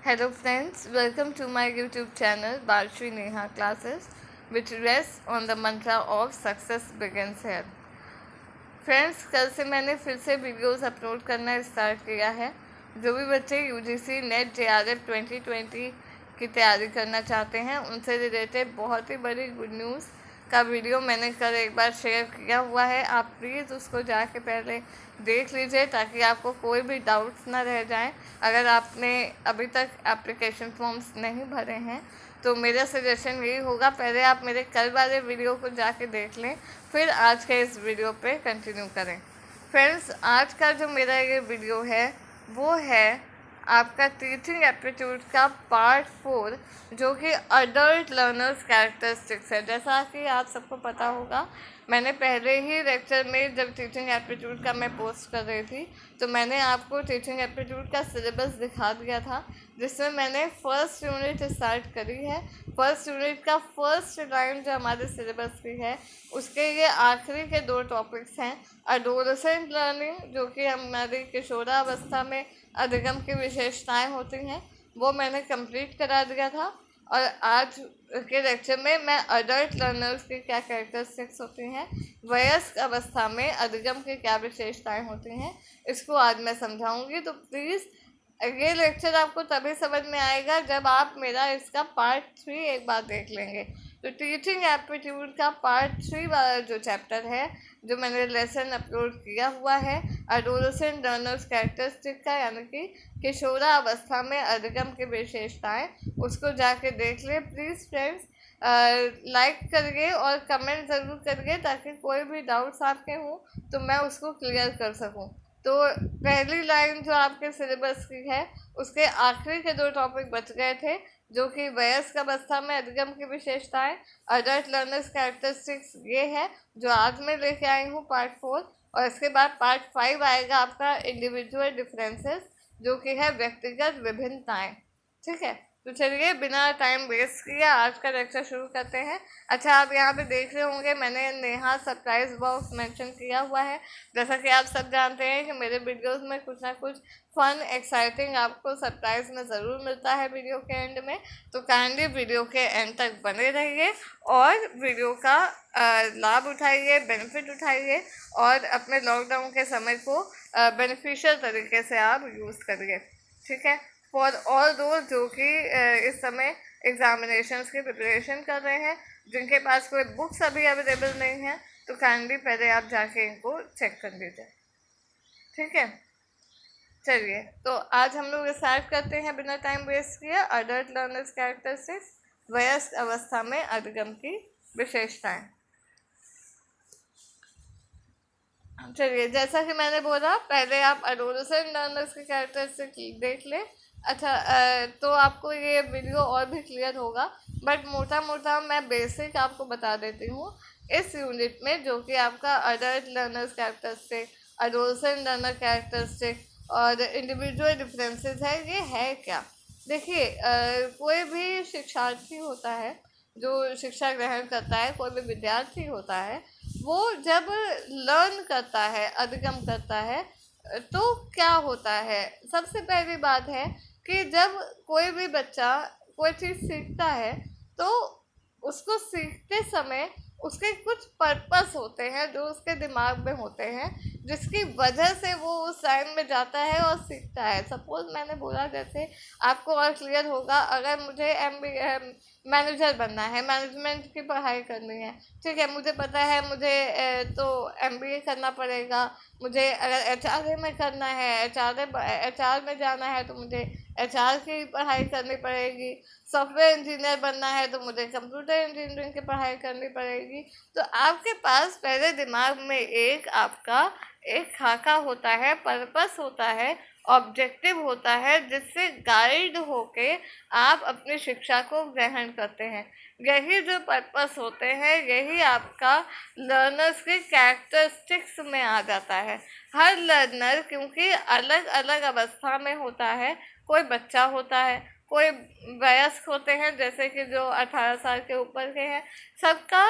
Hello friends, welcome to my YouTube channel Balshri Neha Classes, which rests on the mantra of success begins here. Friends, कल से मैंने फिर से videos upload करना start किया है। जो भी बच्चे यूजीसी नेट जेआरएफ 2020 की तैयारी करना चाहते हैं उनसे रिलेटेड बहुत ही बड़ी गुड न्यूज़ का वीडियो मैंने कल एक बार शेयर किया हुआ है। आप प्लीज़ उसको जाके पहले देख लीजिए ताकि आपको कोई भी डाउट्स ना रह जाएं। अगर आपने अभी तक एप्लीकेशन फॉर्म्स नहीं भरे हैं तो मेरा सजेशन यही होगा, पहले आप मेरे कल वाले वीडियो को जाके देख लें, फिर आज के इस वीडियो पे कंटिन्यू करें। फ्रेंड्स, आज का जो मेरा ये वीडियो है वो है आपका टीचिंग एप्टीट्यूड का पार्ट 4, जो कि अडल्ट लर्नर्स कैरेक्टरिस्टिक्स है। जैसा कि आप सबको पता होगा, मैंने पहले ही लेक्चर में जब टीचिंग एप्टीट्यूड का मैं पोस्ट कर रही थी तो मैंने आपको टीचिंग एप्टीट्यूड का सिलेबस दिखा दिया था, जिसमें मैंने फर्स्ट यूनिट स्टार्ट करी है। फर्स्ट यूनिट का फर्स्ट लाइन जो हमारे सिलेबस की है उसके ये आखिरी के 2 टॉपिक्स हैं। एडोलेसेंट लर्निंग, जो कि हमारी किशोरावस्था में अधिगम की विशेषताएं होती हैं, वो मैंने कंप्लीट करा दिया था। और आज के लेक्चर में मैं अडल्ट लर्नर्स की क्या कैरेक्टरिस्टिक्स होती हैं, वयस्क अवस्था में अधिगम की क्या विशेषताएं होती हैं, इसको आज मैं समझाऊंगी। तो प्लीज़ ये लेक्चर आपको तभी समझ में आएगा जब आप मेरा इसका पार्ट 3 एक बार देख लेंगे। तो टीचिंग एप्टीट्यूड का पार्ट 3 वाला जो चैप्टर है, जो मैंने लेसन अपलोड किया हुआ है, एडोलेसेंट लर्नर्स कैरेक्टरिस्टिक का, यानी कि किशोरावस्था में अधिगम की विशेषताएं, उसको जाके देख ले प्लीज़ फ्रेंड्स। लाइक करिए और कमेंट ज़रूर करिए ताकि कोई भी डाउट्स आपके हों तो मैं उसको क्लियर कर सकूं। तो पहली लाइन जो आपके सिलेबस की है उसके आखिरी के 2 टॉपिक बच गए थे, जो कि वयस्क अवस्था में अधिगम की विशेषताएं, अडल्ट लर्नर्स कैरेक्टरिस्टिक्स, ये है जो आज मैं लेके आई हूँ पार्ट 4। और इसके बाद पार्ट 5 आएगा आपका इंडिविजुअल डिफरेंसेस, जो कि है व्यक्तिगत विभिन्नताएं। ठीक है, तो चलिए बिना टाइम वेस्ट किया आज का लेक्चर शुरू करते हैं। अच्छा, आप यहाँ पे देख रहे होंगे मैंने नेहा सरप्राइज बॉक्स मेंशन किया हुआ है। जैसा कि आप सब जानते हैं कि मेरे वीडियोस में कुछ ना कुछ फन एक्साइटिंग आपको सरप्राइज में ज़रूर मिलता है वीडियो के एंड में। तो काइंडली वीडियो के एंड तक बने रहिए और वीडियो का लाभ उठाइए, बेनिफिट उठाइए और अपने लॉकडाउन के समय को बेनिफिशियल तरीके से आप यूज़ करिए। ठीक है, फॉर ऑल दोज जो कि इस समय एग्जामिनेशंस की प्रिपरेशन कर रहे हैं, जिनके पास कोई बुक्स अभी अवेलेबल नहीं है, तो काइंडली पहले आप जाके इनको चेक कर लीजिए। ठीक है, चलिए तो आज हम लोग स्टार्ट करते हैं बिना टाइम वेस्ट किए। अडल्ट लर्नर्स कैरेक्टरिस्टिक्स, वयस्क अवस्था में अधिगम की विशेषताएं। चलिए, जैसा कि मैंने बोला, पहले आप एडोलेसेंट लर्नर्स की कैरेक्टरिस्टिक्स देख लें। अच्छा, तो आपको ये वीडियो और भी क्लियर होगा, बट मोटा मोटा मैं बेसिक आपको बता देती हूँ। इस यूनिट में जो कि आपका adult learners characteristic, adolescent learner characteristic और इंडिविजुअल डिफरेंसेस है, ये है क्या? देखिए, कोई भी शिक्षार्थी होता है जो शिक्षा ग्रहण करता है, कोई भी विद्यार्थी होता है, वो जब लर्न करता है, अधिगम करता है, तो क्या होता है? सबसे पहली बात है कि जब कोई भी बच्चा कोई चीज़ सीखता है तो उसको सीखते समय उसके कुछ पर्पस होते हैं जो उसके दिमाग में होते हैं, जिसकी वजह से वो उस लाइन में जाता है और सीखता है। सपोज मैंने बोला, जैसे आपको और क्लियर होगा, अगर मुझे मैनेजर बनना है, मैनेजमेंट की पढ़ाई करनी है, ठीक है, मुझे पता है मुझे तो MBA करना पड़ेगा। मुझे अगर HR में करना है, HR में जाना है तो मुझे HR की पढ़ाई करनी पड़ेगी। सॉफ्टवेयर इंजीनियर बनना है तो मुझे कंप्यूटर इंजीनियरिंग की पढ़ाई करनी पड़ेगी। तो आपके पास पहले दिमाग में आपका एक खाका होता है, पर्पस होता है, ऑब्जेक्टिव होता है, जिससे गाइड होके आप अपनी शिक्षा को ग्रहण करते हैं। यही जो पर्पस होते हैं, यही आपका लर्नर्स के कैरेक्टरिस्टिक्स में आ जाता है। हर लर्नर क्योंकि अलग अलग अवस्था में होता है, कोई बच्चा होता है, कोई वयस्क होते हैं, जैसे कि जो 18 साल के ऊपर के हैं, सबका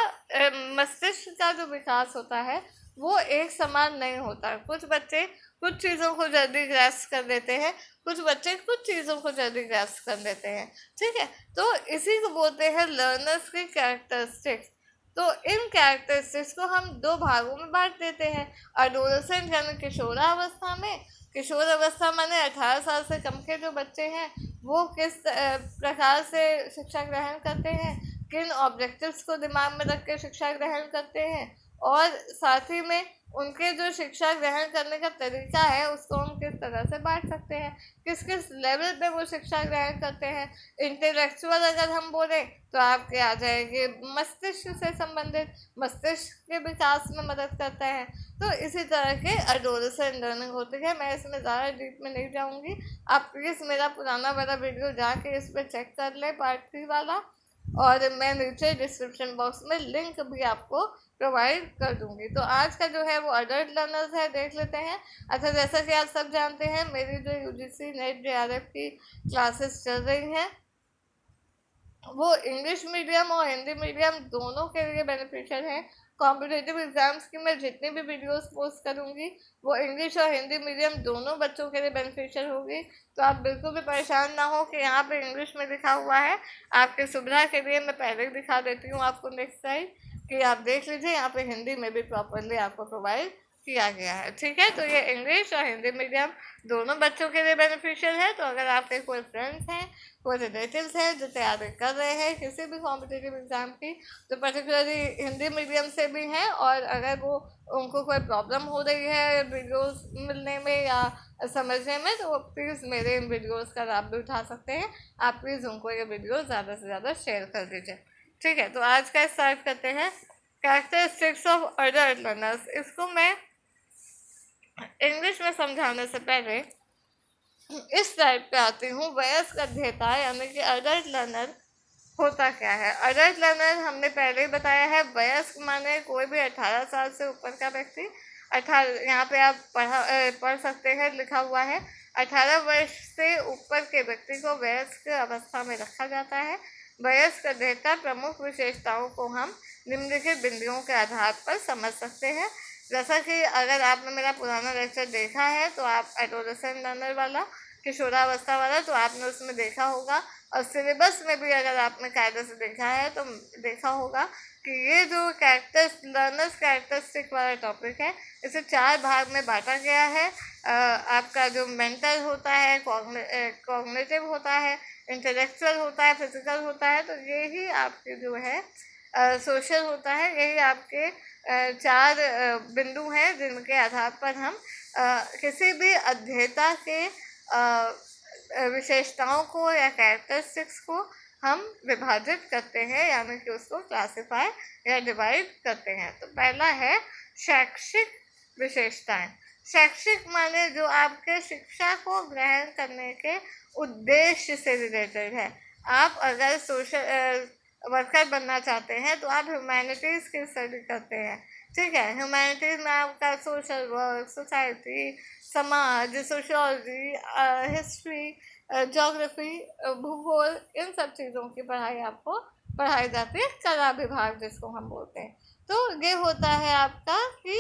मस्तिष्क का जो विकास होता है वो एक समान नहीं होता। कुछ बच्चे कुछ चीज़ों को जल्दी ग्रास्प कर लेते हैं, कुछ बच्चे कुछ चीज़ों को जल्दी ग्रास्प कर लेते हैं, ठीक है। तो इसी को बोलते हैं लर्नर्स की कैरेक्टरिस्टिक्स। तो इन कैरेक्टरिस्टिक्स को हम दो भागों में बांट देते हैं। एडोलेसेंट यानी किशोरावस्था में, किशोर अवस्था माने 18 साल से कम के जो बच्चे हैं वो किस प्रकार से शिक्षा ग्रहण करते हैं, किन ऑब्जेक्टिव्स को दिमाग में रख के शिक्षा ग्रहण करते हैं, और साथ ही में उनके जो शिक्षा ग्रहण करने का तरीका है उसको हम किस तरह से बांट सकते हैं, किस किस लेवल पे वो शिक्षा ग्रहण करते हैं। इंटेलेक्चुअल अगर हम बोले तो आपके आ जाएंगे मस्तिष्क से संबंधित, मस्तिष्क के विकास में मदद करता है। तो इसी तरह के एडोलेसेंट लर्निंग होती है। मैं इसमें ज़्यादा डीप में नहीं जाऊँगी, आप प्लीज़ मेरा पुराना वाला वीडियो जाके इस पर चेक कर लें, पार्ट 3 वाला, और मैं नीचे डिस्क्रिप्शन बॉक्स में लिंक भी आपको प्रोवाइड कर दूंगी। तो आज का जो है वो अडल्ट लर्नर्स है, देख लेते हैं। अच्छा, जैसा कि आप सब जानते हैं मेरी जो यूजीसी नेट जेआरएफ की क्लासेस चल रही हैं वो इंग्लिश मीडियम और हिंदी मीडियम दोनों के लिए बेनिफिशियल है। कॉम्पिटिटिव एग्जाम्स की मैं जितनी भी वीडियोस पोस्ट करूँगी वो इंग्लिश और हिंदी मीडियम दोनों बच्चों के लिए बेनिफिशियल होगी। तो आप बिल्कुल भी परेशान ना हो कि यहाँ पे इंग्लिश में लिखा हुआ है। आपके सुविधा के लिए मैं पहले ही दिखा देती हूँ आपको नेक्स्ट साइड, कि आप देख लीजिए यहाँ पे हिंदी में भी प्रॉपरली आपको प्रोवाइड किया गया है, ठीक है। तो ये इंग्लिश और हिंदी मीडियम दोनों बच्चों के लिए बेनिफिशियल है। तो अगर आपके कोई फ्रेंड्स हैं, कोई रिलेटिव्स हैं जो तैयारी कर रहे हैं किसी भी कॉम्पिटिटिव एग्ज़ाम की, तो पर्टिकुलरली हिंदी मीडियम से भी हैं, और अगर वो उनको कोई प्रॉब्लम हो रही है वीडियोस मिलने में या समझने में, तो वो प्लीज़ मेरे इन वीडियोस का लाभ भी उठा सकते हैं। आप प्लीज़ उनको ये वीडियो ज़्यादा से ज़्यादा शेयर कर दीजिए, ठीक है। तो आज का स्टार्ट करते हैं, कैरेक्टरिस्टिक्स ऑफ अडल्ट लर्नर्स। इसको मैं इंग्लिश में समझाने से पहले इस टाइप पे आती हूँ, वयस्क अध्येता यानी कि अडल्ट लर्नर होता क्या है। अडल्ट लर्नर हमने पहले ही बताया है, वयस्क माने कोई भी 18 साल से ऊपर का व्यक्ति। 18 यहाँ पे आप पढ़ सकते हैं, लिखा हुआ है 18 वर्ष से ऊपर के व्यक्ति को वयस्क अवस्था में रखा जाता है। वयस्क अध्येता प्रमुख विशेषताओं को हम निम्नलिखित बिंदुओं के आधार पर समझ सकते हैं। जैसा कि अगर आपने मेरा पुराना लेक्चर देखा है तो आप एडोलेसेंट लर्नर वाला, किशोरावस्था वाला, तो आपने उसमें देखा होगा, और सिलेबस में भी अगर आपने कायदे से देखा है तो देखा होगा कि ये जो लर्नर्स कैरेक्टरिस्टिक वाला टॉपिक है इसे 4 भाग में बांटा गया है। आपका जो मेंटल होता है, कॉग्निटिव होता है, इंटेलेक्चुअल होता है, फिजिकल होता है, तो यही आपके जो है सोशल होता है। यही आपके 4 बिंदु हैं जिनके आधार पर हम किसी भी अध्येता के विशेषताओं को या कैरेक्टरिस्टिक्स को हम विभाजित करते हैं, यानी कि उसको क्लासिफाई या डिवाइड करते हैं। तो पहला है शैक्षिक विशेषताएं। शैक्षिक माने जो आपके शिक्षा को ग्रहण करने के उद्देश्य से रिलेटेड है। आप अगर सोशल वर्कर बनना चाहते हैं तो आप ह्यूमैनिटीज़ की स्टडी करते हैं, ठीक है। ह्यूमैनिटीज़ में आपका सोशल वर्क, सोसाइटी, समाज, सोशियोलॉजी, हिस्ट्री, ज्योग्राफी, भूगोल, इन सब चीज़ों की पढ़ाई आपको पढ़ाई जाती है, कला विभाग जिसको हम बोलते हैं। तो ये होता है आपका कि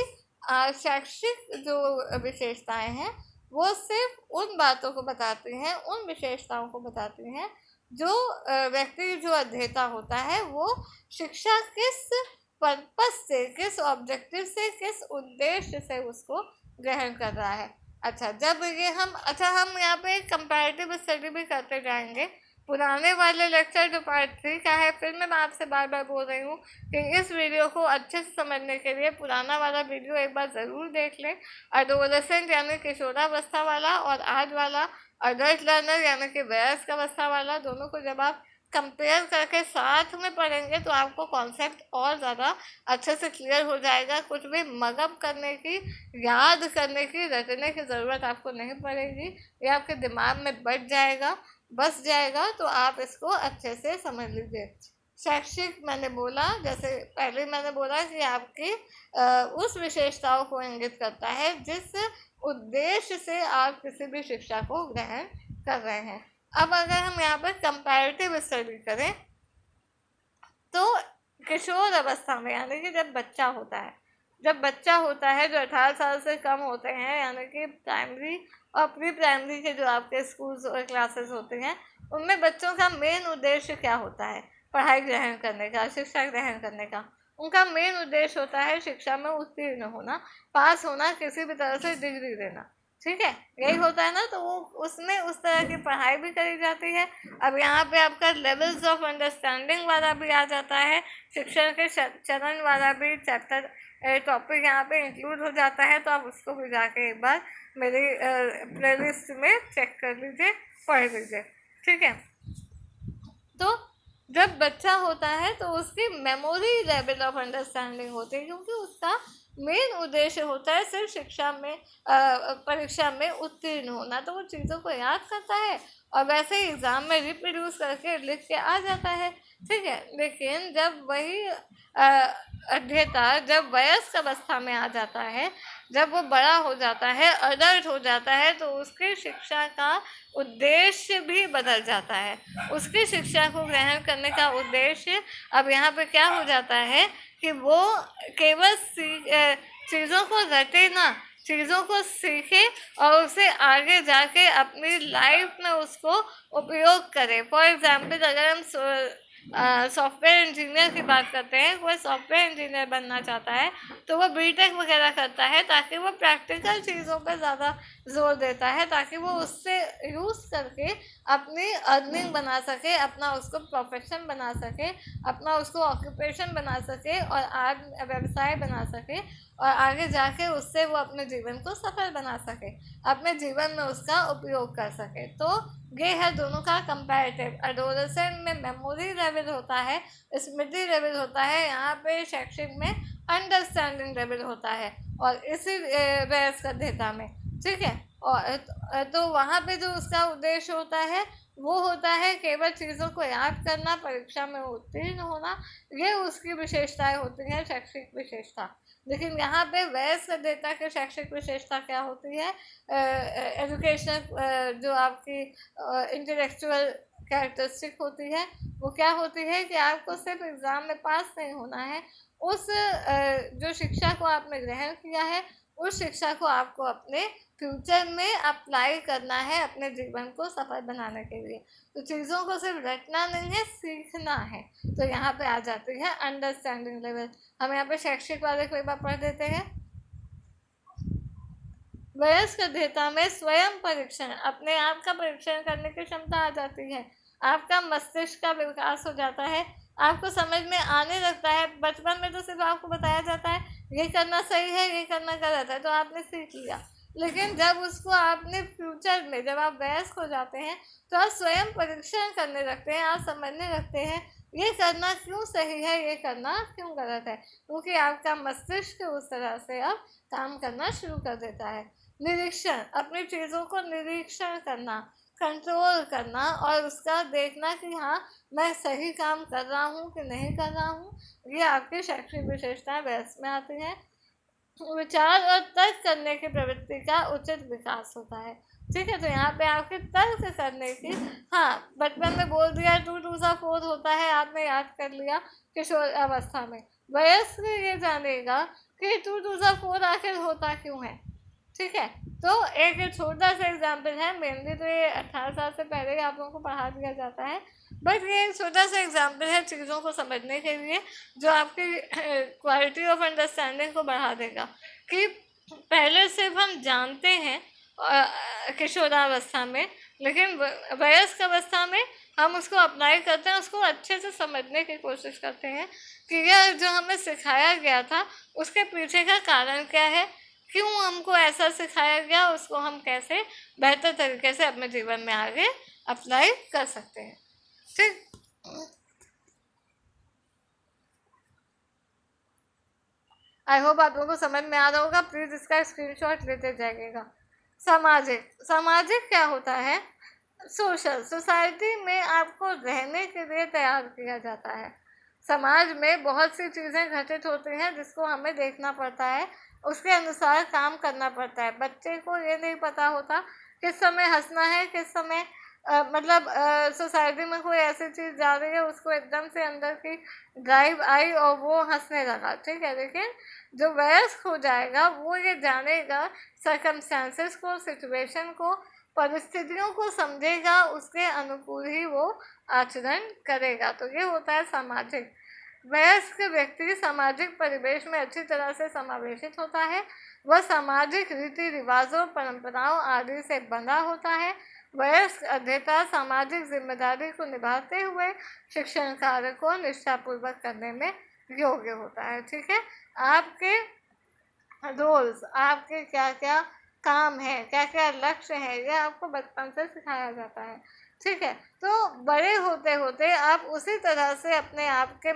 शैक्षिक जो विशेषताएं हैं वो सिर्फ उन बातों को बताती हैं, उन विशेषताओं को बताती हैं जो व्यक्ति जो अध्येता होता है वो शिक्षा किस पर्पस से, किस ऑब्जेक्टिव से, किस उद्देश्य से उसको ग्रहण कर रहा है। अच्छा, जब ये हम यहाँ पे कंपैरेटिव स्टडी भी करते जाएंगे। पुराने वाले लेक्चर जो पार्ट 3 का है, फिर मैं आपसे बार बार बोल रही हूँ कि इस वीडियो को अच्छे से समझने के लिए पुराना वाला वीडियो एक बार ज़रूर देख लें। एडोलेसेंट यानी किशोरावस्था वाला और आज वाला अडल्ट लर्नर यानी कि वयस्क अवस्था वाला, दोनों को जब आप कंपेयर करके साथ में पढ़ेंगे तो आपको कॉन्सेप्ट और ज़्यादा अच्छे से क्लियर हो जाएगा। कुछ भी मगअप करने की, याद करने की, रटने की ज़रूरत आपको नहीं पड़ेगी। ये आपके दिमाग में बस जाएगा। तो आप इसको अच्छे से समझ लीजिए। शैक्षिक मैंने बोला, जैसे पहले मैंने बोला कि आपकी उस विशेषताओं को इंगित करता है जिस उद्देश्य से आप किसी भी शिक्षा को ग्रहण कर रहे हैं। अब अगर हम यहाँ पर कंपैरेटिव स्टडी करें तो किशोर अवस्था में यानी कि जब बच्चा होता है, जब बच्चा होता है जो 18 साल से कम होते हैं, यानी कि प्राइमरी और प्री प्राइमरी के जो आपके स्कूल्स और क्लासेस होते हैं, उनमें बच्चों का मेन उद्देश्य क्या होता है? पढ़ाई ग्रहण करने का, शिक्षा ग्रहण करने का। उनका मेन उद्देश्य होता है शिक्षा में उत्तीर्ण होना, पास होना, किसी भी तरह से डिग्री लेना, ठीक है, यही होता है ना। तो वो उसमें उस तरह की पढ़ाई भी करी जाती है। अब यहाँ पे आपका लेवल्स ऑफ अंडरस्टैंडिंग वाला भी आ जाता है, शिक्षण के चरण वाला भी चैप्टर टॉपिक यहाँ पे इंक्लूड हो जाता है। तो आप उसको भी जाके एक बार मेरी प्लेलिस्ट में चेक कर लीजिए, पढ़ लीजिए, ठीक है। तो जब बच्चा होता है तो उसकी मेमोरी लेवल ऑफ अंडरस्टैंडिंग होती है, क्योंकि उसका मेन उद्देश्य होता है सिर्फ शिक्षा में परीक्षा में उत्तीर्ण होना। तो वो चीज़ों को याद करता है और वैसे ही एग्ज़ाम में रिप्रोड्यूस करके लिख के आ जाता है, ठीक है। लेकिन जब वही अध्येता जब वयस्क अवस्था में आ जाता है, जब वो बड़ा हो जाता है, अडल्ट हो जाता है, तो उसकी शिक्षा का उद्देश्य भी बदल जाता है। उसकी शिक्षा को ग्रहण करने का उद्देश्य अब यहाँ पे क्या हो जाता है कि वो केवल चीज़ों को रटे ना, चीज़ों को सीखे और उसे आगे जाके अपनी लाइफ में उसको उपयोग करे। फॉर एग्जाम्पल अगर हम सॉफ्टवेयर इंजीनियर की बात करते हैं, कोई सॉफ्टवेयर इंजीनियर बनना चाहता है तो वो बीटेक वगैरह करता है ताकि वो प्रैक्टिकल चीज़ों पर ज़्यादा जोर देता है, ताकि वो उससे यूज़ करके अपनी अर्निंग बना सके, अपना उसको प्रोफेशन बना सके, अपना उसको ऑक्यूपेशन बना सके और आज व्यवसाय बना सके और आगे जाके उससे वो अपने जीवन को सफल बना सके, अपने जीवन में उसका उपयोग कर सके। तो ये है दोनों का कंपैरेटिव। एडोलेसेंट में मेमोरी लेवल होता है, स्मृति लेवल होता है, यहाँ पे शैक्षिक में अंडरस्टैंडिंग लेवल होता है, और इसी वयस्कता में, ठीक है। और तो वहाँ पे जो उसका उद्देश्य होता है वो होता है केवल चीज़ों को याद करना, परीक्षा में उत्तीर्ण होना, ये उसकी विशेषताएं होती हैं, शैक्षिक विशेषता। लेकिन यहाँ पे वयस्क डेटा की शैक्षिक विशेषता क्या होती है? एजुकेशनल जो आपकी इंटेलेक्चुअल कैरेक्टरिस्टिक होती है वो क्या होती है कि आपको सिर्फ एग्ज़ाम में पास नहीं होना है, उस जो शिक्षा को आपने ग्रहण किया है उस शिक्षा को आपको अपने फ्यूचर में अप्लाई करना है, अपने जीवन को सफल बनाने के लिए। तो चीज़ों को सिर्फ रटना नहीं है, सीखना है। तो यहाँ पे आ जाती है अंडरस्टैंडिंग लेवल। हम यहाँ पे शैक्षिक वाले को एक बार पढ़ देते हैं। वयस्क अध्येता में स्वयं परीक्षण, अपने आप का परीक्षण करने की क्षमता आ जाती है। आपका मस्तिष्क का विकास हो जाता है, आपको समझ में आने लगता है। बचपन में तो सिर्फ आपको बताया जाता है ये करना सही है, ये करना गलत है, तो आपने सीख लिया। लेकिन जब उसको आपने फ्यूचर में, जब आप वयस्क हो जाते हैं तो आप स्वयं परीक्षण करने लगते हैं, आप समझने लगते हैं ये करना क्यों सही है, ये करना क्यों गलत है, क्योंकि आपका मस्तिष्क उस तरह से अब काम करना शुरू कर देता है। निरीक्षण, अपनी चीज़ों को निरीक्षण करना, कंट्रोल करना और उसका देखना कि हाँ मैं सही काम कर रहा हूँ कि नहीं कर रहा हूँ, ये आपकी शैक्षिक विशेषताएं वयस्क में आती हैं। विचार और तर्क करने की प्रवृत्ति का उचित विकास होता है, ठीक है। तो यहाँ पे आपके तर्क करने की, हाँ बचपन में बोल दिया 2 2 सा 4 होता है, आपने याद कर लिया किशोर अवस्था में। वयस्क ये जानेगा कि 2 2 सा 4 आखिर होता क्यों है, ठीक है। तो एक छोटा सा एग्जाम्पल है, मेनली तो ये 18 साल से पहले ही आप लोगों को पढ़ा दिया जाता है, बट ये एक छोटा सा एग्जाम्पल है चीज़ों को समझने के लिए, जो आपकी क्वालिटी ऑफ अंडरस्टैंडिंग को बढ़ा देगा। कि पहले सिर्फ हम जानते हैं किशोरावस्था में, लेकिन वयस्क अवस्था में हम उसको अप्लाई करते हैं, उसको अच्छे से समझने की कोशिश करते हैं कि यह जो हमें सिखाया गया था उसके पीछे का कारण क्या है, क्यों हमको ऐसा सिखाया गया, उसको हम कैसे बेहतर तरीके से अपने जीवन में आगे अप्लाई कर सकते हैं, ठीक। आई होप आप लोगों को समझ में आ रहा होगा, प्लीज़ इसका स्क्रीनशॉट लेते जाइएगा। सामाजिक, सामाजिक क्या होता है? सोशल, सोसाइटी में आपको रहने के लिए तैयार किया जाता है। समाज में बहुत सी चीज़ें घटित होती हैं जिसको हमें देखना पड़ता है, उसके अनुसार काम करना पड़ता है। बच्चे को ये नहीं पता होता किस समय हंसना है, किस समय मतलब सोसाइटी में कोई ऐसी चीज़ जा रही है, उसको एकदम से अंदर की ड्राइव आई और वो हंसने लगा, ठीक है। लेकिन जो वयस्क हो जाएगा वो ये जानेगा, सर्कमस्टांसेस को, सिचुएशन को, परिस्थितियों को समझेगा, उसके अनुकूल ही वो आचरण करेगा। तो ये होता है सामाजिक। वयस्क व्यक्ति सामाजिक परिवेश में अच्छी तरह से समावेशित होता है। वह सामाजिक रीति रिवाजों, परंपराओं आदि से बंधा होता है। वयस्क अध्येता सामाजिक जिम्मेदारी को निभाते हुए शिक्षण कार्य को निष्ठापूर्वक करने में योग्य होता है। ठीक है, आपके रोल्स, आपके क्या क्या काम है, क्या क्या लक्ष्य है, ये आपको बचपन से सिखाया जाता है। ठीक है, तो बड़े होते होते आप उसी तरह से अपने आप के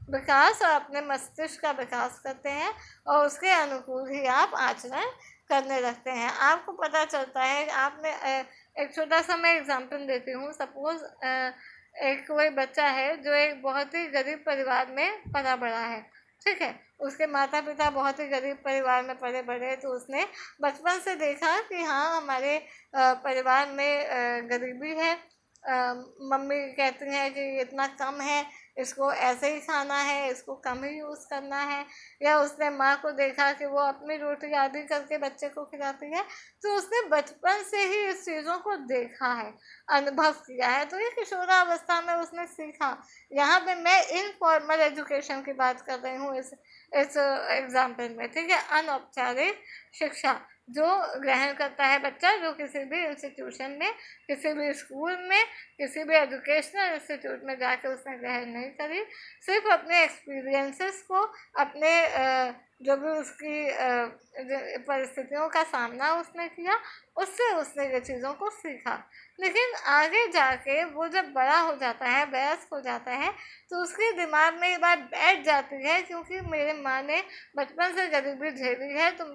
विकास और अपने मस्तिष्क का विकास करते हैं और उसके अनुकूल ही आप आचरण करने लगते हैं। आपको पता चलता है, आपने एक छोटा सा मैं एग्जांपल देती हूँ। सपोज एक कोई बच्चा है जो एक बहुत ही गरीब परिवार में पला बड़ा है। ठीक है, उसके माता पिता बहुत ही गरीब परिवार में पले बड़े, तो उसने बचपन से देखा कि हाँ, हमारे परिवार में गरीबी है। मम्मी कहती हैं कि इतना कम है, इसको ऐसे ही खाना है, इसको कम ही यूज़ करना है। या उसने माँ को देखा कि वो अपनी रोटी आधी करके बच्चे को खिलाती है, तो उसने बचपन से ही इस चीज़ों को देखा है, अनुभव किया है। तो ये किशोरावस्था में उसने सीखा। यहाँ पे मैं इनफॉर्मल एजुकेशन की बात कर रही हूँ इस एग्जाम्पल में। ठीक है, अनौपचारिक शिक्षा जो ग्रहण करता है बच्चा, जो किसी भी इंस्टीट्यूशन में, किसी भी स्कूल में, किसी भी एजुकेशनल इंस्टीट्यूट में जाकर उसने ग्रहण नहीं करी, सिर्फ अपने एक्सपीरियंसेस को, अपने जो भी उसकी परिस्थितियों का सामना उसने किया, उससे उसने ये चीज़ों को सीखा। लेकिन आगे जाके वो जब बड़ा हो जाता है, वयस्क हो जाता है, तो उसके दिमाग में ये बात बैठ जाती है, क्योंकि मेरे माँ ने बचपन से गरीबी झेली है, तो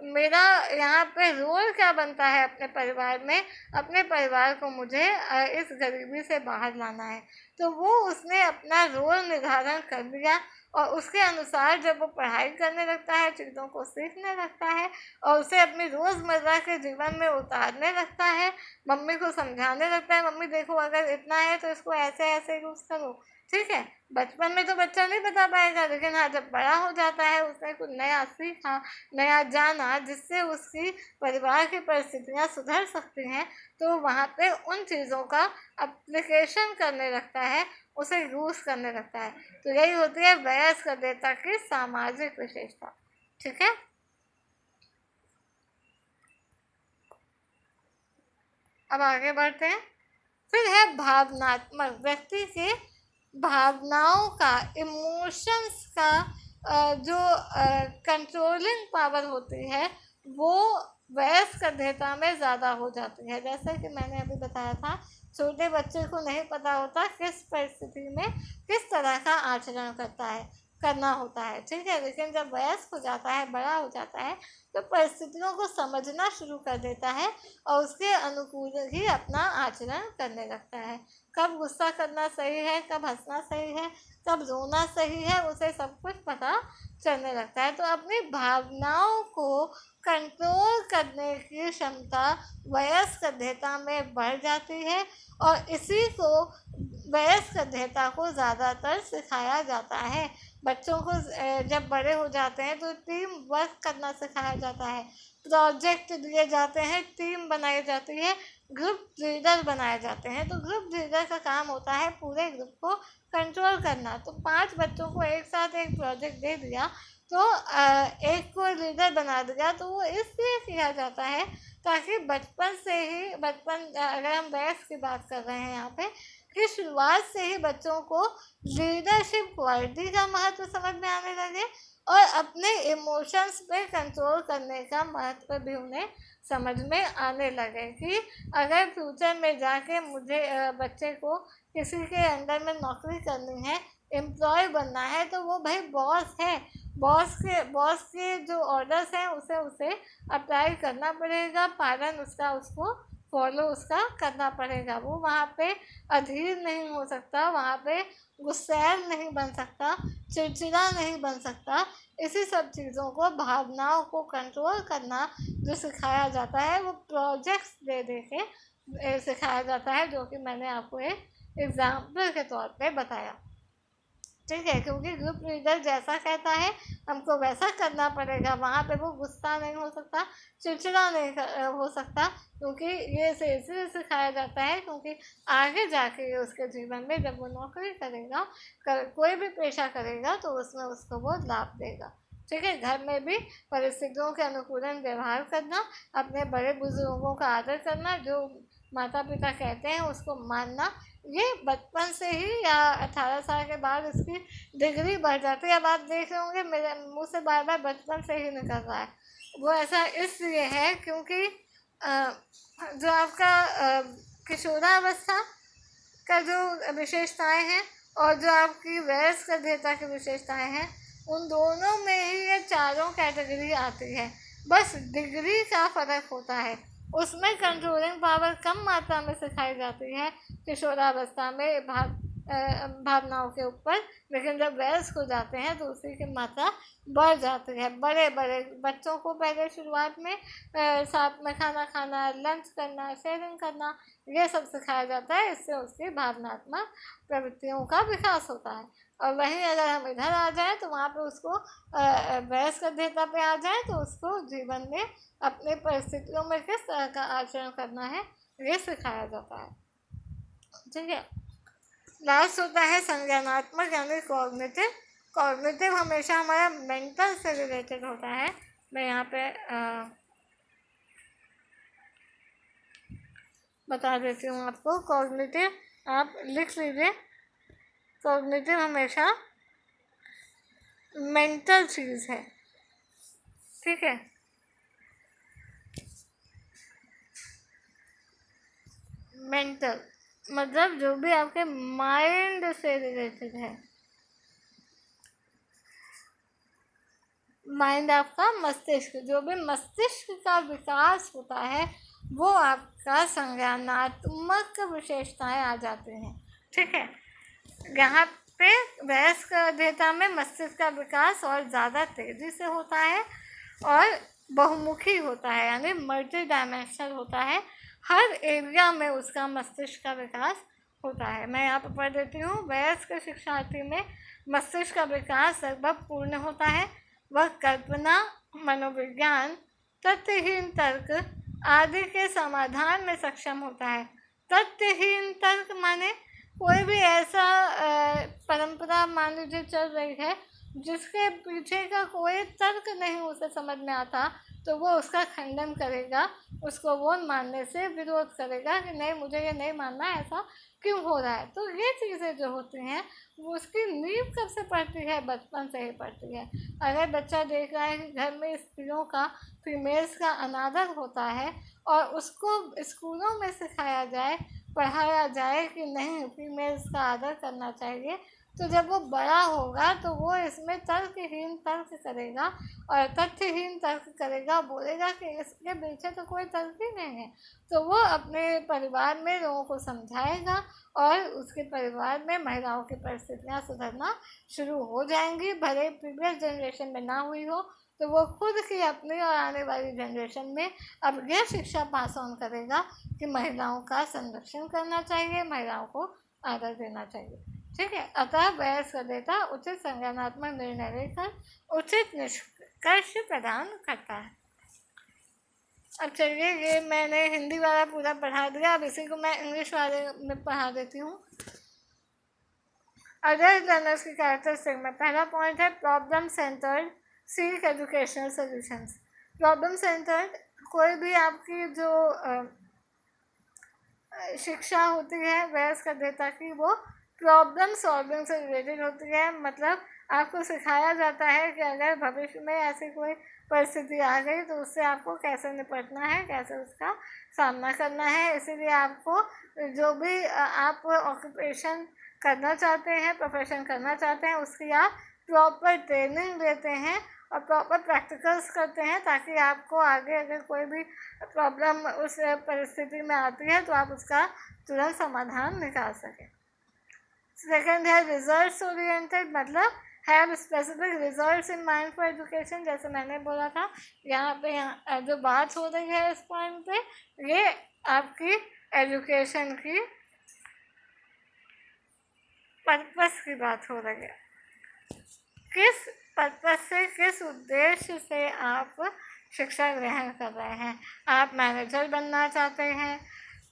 मेरा यहाँ पे रोल क्या बनता है अपने परिवार में, अपने परिवार को मुझे इस गरीबी से बाहर लाना है। तो वो उसने अपना रोल निर्धारण कर लिया और उसके अनुसार जब वो पढ़ाई करने लगता है, चीज़ों को सीखने लगता है और उसे अपनी रोज़मर्रा के जीवन में उतारने लगता है, मम्मी को समझाने लगता है, मम्मी देखो अगर इतना है तो इसको ऐसे ऐसे यूज़ करो। ठीक है, बचपन में तो बच्चा नहीं बता पाएगा, लेकिन हाँ, जब बड़ा हो जाता है, उसने कुछ नया सीखा, नया जाना, जिससे उसकी परिवार की परिस्थितियाँ सुधर सकती हैं, तो वहाँ पे उन चीज़ों का एप्लीकेशन करने लगता है, उसे यूज़ करने लगता है। तो यही होती है वयस्क अध्येता की सामाजिक विशेषता। ठीक है, अब आगे बढ़ते हैं। फिर है भावनात्मक। व्यक्ति के भावनाओं का, इमोशंस का जो कंट्रोलिंग पावर होती है, वो वयस्क अध्येता में ज़्यादा हो जाती है। जैसे कि मैंने अभी बताया था, छोटे बच्चे को नहीं पता होता किस परिस्थिति में किस तरह का आचरण करना होता है। ठीक है, लेकिन जब वयस्क हो जाता है, बड़ा हो जाता है, तो परिस्थितियों को समझना शुरू कर देता है और उसके अनुकूल ही अपना आचरण करने लगता है। कब गुस्सा करना सही है, कब हंसना सही है, कब रोना सही है, उसे सब कुछ पता चलने लगता है। तो अपनी भावनाओं को कंट्रोल करने की क्षमता वयस्क अध्येता में बढ़ जाती है और इसी को वयस्क अध्येता को ज़्यादातर सिखाया जाता है। बच्चों को जब बड़े हो जाते हैं तो टीम वर्क करना सिखाया जाता है, प्रोजेक्ट दिए जाते हैं, टीम बनाई जाती है, ग्रुप लीडर बनाए जाते हैं। तो ग्रुप लीडर का काम होता है पूरे ग्रुप को कंट्रोल करना। तो 5 बच्चों को एक साथ एक प्रोजेक्ट दे दिया, तो एक को लीडर बना दिया, तो वो इसलिए किया जाता है ताकि बचपन से ही, अगर हम वयस्क की बात कर रहे हैं यहाँ पे, कि शुरुआत से ही बच्चों को लीडरशिप क्वालिटी का महत्व समझ में आने लगे और अपने इमोशंस पे कंट्रोल करने का महत्व भी उन्हें समझ में आने लगे कि अगर फ्यूचर में जाके मुझे बच्चे को किसी के अंडर में नौकरी करनी है, एम्प्लॉय बनना है, तो वो भाई बॉस है, बॉस के जो ऑर्डर्स हैं उसे अप्लाई करना पड़ेगा, पालन उसको फॉलो उसका करना पड़ेगा। वो वहाँ पे अधीर नहीं हो सकता, वहाँ पे गुस्सैल नहीं बन सकता, चिड़चिड़ा नहीं बन सकता। इसी सब चीज़ों को, भावनाओं को कंट्रोल करना जो सिखाया जाता है, वो प्रोजेक्ट्स दे के सिखाया जाता है, जो कि मैंने आपको एक एग्जाम्पल के तौर पे बताया। ठीक है, क्योंकि ग्रुप लीडर जैसा कहता है हमको वैसा करना पड़ेगा। वहाँ पे वो गुस्सा नहीं हो सकता, चिड़चिड़ा नहीं हो सकता, क्योंकि ये इसे इसलिए सिखाया जाता है क्योंकि आगे जाके उसके जीवन में जब वो नौकरी करेगा, कोई भी पेशा करेगा, तो उसमें उसको वो लाभ देगा। ठीक है, घर में भी परिस्थितियों के अनुकूलन व्यवहार करना, अपने बड़े बुजुर्गों का आदर करना, जो माता पिता कहते हैं उसको मानना, ये बचपन से ही या 18 साल के बाद इसकी डिग्री बढ़ जाती है। अब आप देख रहे होंगे मेरे मुंह से बार बार बचपन से ही निकल रहा है, वो ऐसा इसलिए है क्योंकि जो आपका किशोरावस्था का जो विशेषताएं हैं और जो आपकी वयस्कता की विशेषताएं हैं, उन दोनों में ही ये चारों कैटेगरी आती है। बस डिग्री का फ़र्क होता है, उसमें कंट्रोलिंग पावर कम मात्रा में सिखाई जाती है किशोरावस्था में भावनाओं के ऊपर, लेकिन जब वयस्क हो जाते हैं तो उसी की मात्रा बढ़ जाती है। बड़े बड़े बच्चों को पहले शुरुआत में साथ में खाना खाना, लंच करना, शेयरिंग करना, ये सब सिखाया जाता है। इससे उसकी भावनात्मक प्रवृत्तियों का विकास होता है। और वहीं अगर हम इधर आ जाएं तो वहाँ पे उसको वयस्कता पे आ जाएं तो उसको जीवन में अपने परिस्थितियों में किस तरह का आचरण करना है, ये सिखाया जाता है। ठीक है, लास्ट होता है संज्ञानात्मक यानी कॉग्निटिव। कॉग्निटिव हमेशा हमारा मेंटल से रिलेटेड होता है। मैं यहाँ पे बता देती हूँ आपको। कॉग्निटिव आप लिख लीजिए, कॉग्निटिव हमेशा मेंटल चीज़ है। ठीक है, मेंटल मतलब जो भी आपके माइंड से रिलेटेड है। माइंड आपका मस्तिष्क, जो भी मस्तिष्क का विकास होता है वो आपका संज्ञानात्मक विशेषताएं आ जाती हैं। ठीक है, यहाँ पे वयस्कता में मस्तिष्क का विकास और ज़्यादा तेज़ी से होता है और बहुमुखी होता है, यानी मल्टी डायमेंशनल होता है। हर एरिया में उसका मस्तिष्क का विकास होता है। मैं यहाँ पर पढ़ देती हूँ। वयस्क शिक्षार्थी में मस्तिष्क का विकास लगभग पूर्ण होता है। वह कल्पना, मनोविज्ञान, तथ्यहीन तर्क आदि के समाधान में सक्षम होता है। तथ्यहीन तर्क माने कोई भी ऐसा परंपरा मान लीजिए चल रही है जिसके पीछे का कोई तर्क नहीं उसे समझ में आता, तो वो उसका खंडन करेगा, उसको वो मानने से विरोध करेगा कि नहीं मुझे ये नहीं मानना, ऐसा क्यों हो रहा है। तो ये चीज़ें जो होती हैं वो उसकी नींव कब से पड़ती है, बचपन से ही पड़ती है। अगर बच्चा देख रहा है कि घर में स्त्रियों का, फीमेल्स का अनादर होता है और उसको स्कूलों में सिखाया जाए, पढ़ाया जाए कि नहीं फीमेल्स का आदर करना चाहिए, तो जब वो बड़ा होगा तो वो इसमें तर्कहीन तर्क करेगा और तथ्यहीन तर्क करेगा, बोलेगा कि इसके पीछे तो कोई तर्क ही नहीं है। तो वो अपने परिवार में लोगों को समझाएगा और उसके परिवार में महिलाओं की परिस्थितियाँ सुधरना शुरू हो जाएंगी। भले प्रीवियस जनरेशन में ना हुई हो तो वो खुद की अपनी और आने वाली जनरेशन में अब यह शिक्षा पास ऑन करेगा कि महिलाओं का संरक्षण करना चाहिए, महिलाओं को आदर देना चाहिए। ठीक है, अतः वयस्कता उचित संज्ञानात्मक निर्णय लेकर उचित निष्कर्ष प्रदान करता है। अब चलिए, ये मैंने हिंदी वाला पूरा पढ़ा दिया, अब इसी को मैं इंग्लिश वाले में पढ़ा देती हूँ। अदर लर्नर्स की कैरेक्टरिस्टिक में पहला पॉइंट है problem centred seek educational solutions. Problem centred, कोई भी आपकी जो शिक्षा होती है वयस्कता की, वो प्रॉब्लम सॉल्विंग से रिलेटेड होती है। मतलब आपको सिखाया जाता है कि अगर भविष्य में ऐसी कोई परिस्थिति आ गई तो उससे आपको कैसे निपटना है, कैसे उसका सामना करना है। इसीलिए आपको जो भी आप ऑक्यूपेशन करना चाहते हैं, प्रोफेशन करना चाहते हैं, उसकी आप प्रॉपर ट्रेनिंग लेते हैं और प्रॉपर प्रैक्टिकल्स करते हैं, ताकि आपको आगे अगर कोई भी प्रॉब्लम उस परिस्थिति में आती है तो आप उसका तुरंत समाधान निकाल सकें। सेकेंड है रिजल्ट्स ओरिएंटेड, मतलब have specific results in mind for education. जैसे मैंने बोला था, यहाँ पे जो बात हो रही है इस पॉइंट पे, ये आपकी एजुकेशन की पर्पस की बात हो रही है। किस पर्पज से, किस उद्देश्य से आप शिक्षा ग्रहण कर रहे हैं। आप मैनेजर बनना चाहते हैं,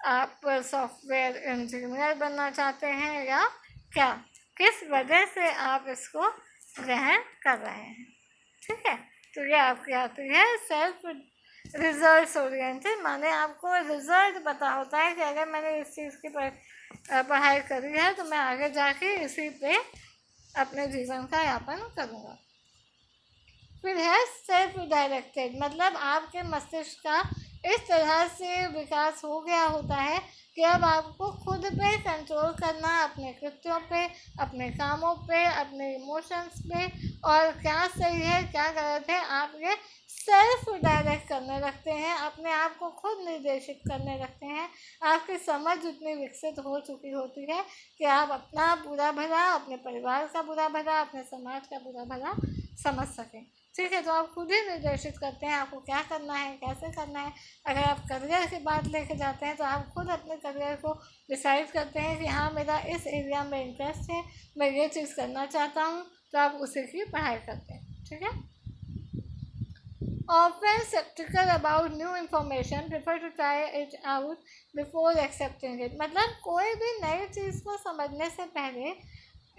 आप सॉफ्टवेयर इंजीनियर बनना चाहते हैं, या क्या, किस वजह से आप इसको ग्रहण कर रहे हैं। ठीक है, तो ये आपकी आती है सेल्फ रिजल्ट ओरिएंटेड, माने आपको रिजल्ट पता होता है कि अगर मैंने इस चीज़ की पढ़ाई करी है तो मैं आगे जाके इसी पे अपने जीवन का यापन करूँगा। फिर है सेल्फ डायरेक्टेड, मतलब आपके मस्तिष्क का इस तरह से विकास हो गया होता है कि अब आपको खुद पे कंट्रोल करना, अपने कृत्यों पे, अपने कामों पे, अपने इमोशंस पे, और क्या सही है क्या गलत है आप ये सेल्फ डायरेक्ट करने लगते हैं, अपने आप को खुद निर्देशित करने लगते हैं। आपकी समझ उतनी विकसित हो चुकी होती है कि आप अपना बुरा भला, अपने परिवार का बुरा भला, अपने समाज का बुरा भला समझ सकें। ठीक है, तो आप खुद ही निर्देशित करते हैं आपको क्या करना है, कैसे करना है। अगर आप करियर की बात लेके जाते हैं तो आप खुद अपने करियर को डिसाइड करते हैं कि हाँ मेरा इस एरिया में इंटरेस्ट है, मैं ये चीज़ करना चाहता हूँ, तो आप उसी की पढ़ाई करते हैं। ठीक है। Often skeptical about new information, prefer to try it out before accepting it। मतलब कोई भी नई चीज़ को समझने से पहले,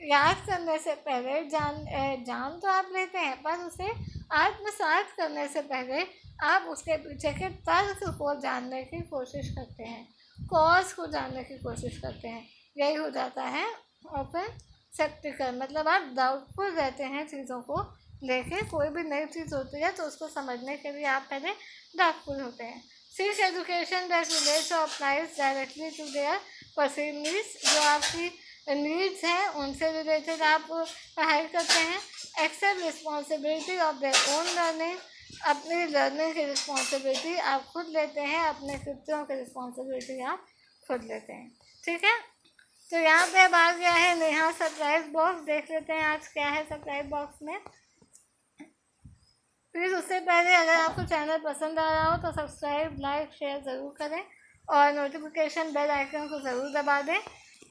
याद करने से पहले, जान तो आप लेते हैं, पर उसे आत्मसात करने से पहले आप उसके पीछे के तर्क को जानने की कोशिश करते हैं, कॉज को जानने की कोशिश करते हैं। यही हो जाता है ऑफन स्केप्टिकल, मतलब आप डाउटफुल रहते हैं चीज़ों को लेके। कोई भी नई चीज़ होती है तो उसको समझने के लिए आप पहले डाउटफुल होते हैं। सीक एजुकेशन दैट रिलेट्स और applies directly to their perceived needs, जो आपकी नीड्स हैं उनसे रिलेटेड आप पढ़ाई करते हैं। Accept responsibility of their own learning, अपनी लर्निंग की रिस्पॉन्सिबिलिटी आप खुद लेते हैं, अपने कृत्यों की रिस्पॉन्सिबिलिटी आप खुद लेते हैं। ठीक है, तो यहाँ पे अब आ गया है नेहा सरप्राइज बॉक्स। देख लेते हैं आज क्या है सरप्राइज बॉक्स में। प्लीज़ उससे पहले अगर आपको चैनल पसंद आ रहा हो तो सब्सक्राइब, लाइक, शेयर ज़रूर करें और नोटिफिकेशन बेल आइकन को ज़रूर दबा दें।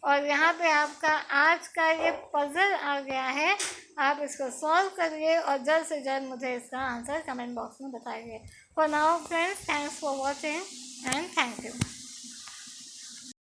और यहाँ पे आपका आज का ये पज़ल आ गया है, आप इसको सॉल्व करिए और जल्द से जल्द मुझे इसका आंसर कमेंट बॉक्स में बताइए। For now friends, thanks for watching and thank you.